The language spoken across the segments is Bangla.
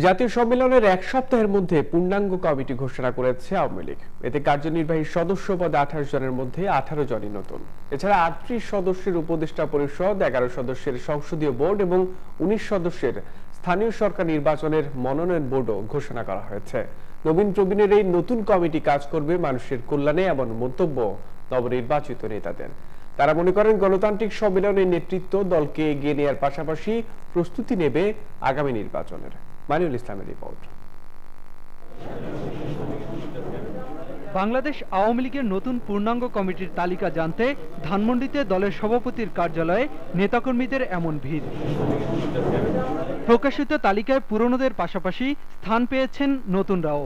জাতীয় সম্মেলনের এক সপ্তাহের মধ্যে পূর্ণাঙ্গ কমিটি ঘোষণা করেছে আওয়ামী লীগ। এতে কার্যনির্বাহী সদস্য পদে 28 জনের মধ্যে 18 জনই নতুন। এছাড়া 38 সদস্যের উপদেষ্টা পরিষদ, 11 সদস্যের সংসদীয় বোর্ড এবং 19 সদস্যের স্থানীয় সরকার নির্বাচনের মনোনয়ন বোর্ডও ঘোষণা করা হয়েছে। নবীন প্রবীণের এই নতুন কমিটি কাজ করবে মানুষের কল্যাণে, এমন মন্তব্য নবনির্বাচিত নেতাদের। তারা মনে করেন, গণতান্ত্রিক সম্মেলনের নেতৃত্ব দলকে এগিয়ে নেওয়ার পাশাপাশি প্রস্তুতি নেবে আগামী নির্বাচনের। মানিউল ইসলামের রিপোর্ট। বাংলাদেশ আওয়ামী লীগের নতুন পূর্ণাঙ্গ কমিটির তালিকা জানতে ধানমন্ডিতে দলের সভাপতির কার্যালয়ে নেতাকর্মীদের এমন ভিড়। প্রকাশিত তালিকায় পুরনোদের পাশাপাশি স্থান পেয়েছেন নতুনরাও।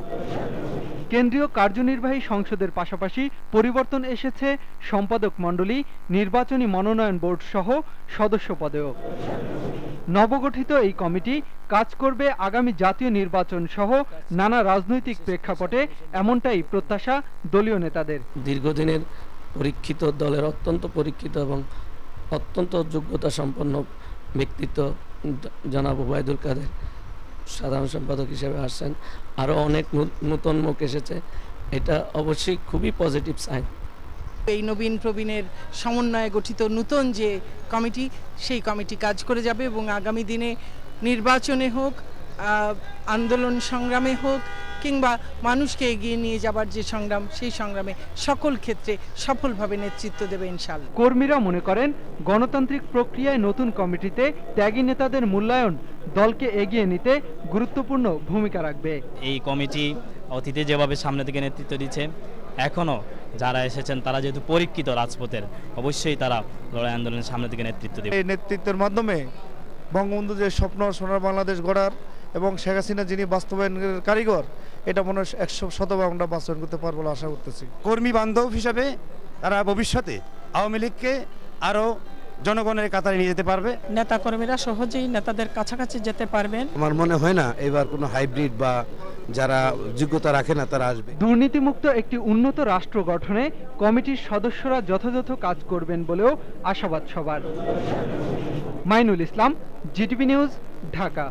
কেন্দ্রীয় কার্যনির্বাহী সংসদের পাশাপাশি পরিবর্তন এসেছে সম্পাদক মণ্ডলী, নির্বাচনী মনোনয়ন বোর্ড সহ সদস্য পদেও। নবগঠিত এই কমিটি কাজ করবে আগামী জাতীয় নির্বাচন সহ নানা রাজনৈতিক প্রেক্ষাপটে, এমনটাই প্রত্যাশা দলীয় নেতাদের। দীর্ঘদিনের পরীক্ষিত দলের অত্যন্ত পরীক্ষিত এবং অত্যন্ত যোগ্যতা সম্পন্ন ব্যক্তিত্ব জনাব ওবায়দুল কাদের সাধারণ সম্পাদক হিসেবে আসছেন। আরও অনেক নতুন মুখ এসেছে, এটা অবশ্যই খুবই পজিটিভ সাইন। এই নবীন প্রবীণের সমন্বয়ে গঠিত নতুন যে কমিটি, সেই কমিটি কাজ করে যাবে এবং আগামী দিনে নির্বাচনে হোক, আন্দোলন সংগ্রামে হোক, কিংবা মানুষকে এগিয়ে নিয়ে যাবার যে সংগ্রাম, সেই সংগ্রামে সকল ক্ষেত্রে সফলভাবে নেতৃত্ব দেবে ইনশাআল্লাহ। কর্মীরা মনে করেন, গণতান্ত্রিক প্রক্রিয়ায় নতুন কমিটিতে ত্যাগী নেতাদের মূল্যায়ন দলকে এগিয়ে নিতে গুরুত্বপূর্ণ ভূমিকা রাখবে। এই কমিটি অতীতে যেভাবে সামনে থেকে নেতৃত্ব দিচ্ছে, এখনও যারা এসেছেন তারা যেহেতু পরীক্ষিত রাজপথের, অবশ্যই তারা লড়াই আন্দোলনের সামনে থেকে নেতৃত্ব দেবে। এই নেতৃত্বের মাধ্যমে বঙ্গবন্ধু যে স্বপ্ন সোনার বাংলাদেশ গড়ার এবং শেখ হাসিনা যিনি বাস্তবায়নের কারিগর, এটা মনে হয় 100% আমরা বাস্তবায়ন করতে পারবো বলে আশা করতেছি। কর্মী বান্ধব হিসাবে তারা ভবিষ্যতে আওয়ামী লীগকে আরও জনগণের কাতারে নিয়ে যেতে পারবে। নেতা কর্মীরা সহজেই নেতাদের কাছাকাছি যেতে পারবেন। আমার মনে হয় না এবার কোনো হাইব্রিড বা যারা যোগ্যতা রাখে না তারা আসবে। দুর্নীতিমুক্ত একটি উন্নত রাষ্ট্র গঠনে কমিটির সদস্যরা যথাযথ কাজ করবেন বলেও আশাবাদ সবার। মাইনুল ইসলাম, জিটিভি নিউজ, ঢাকা।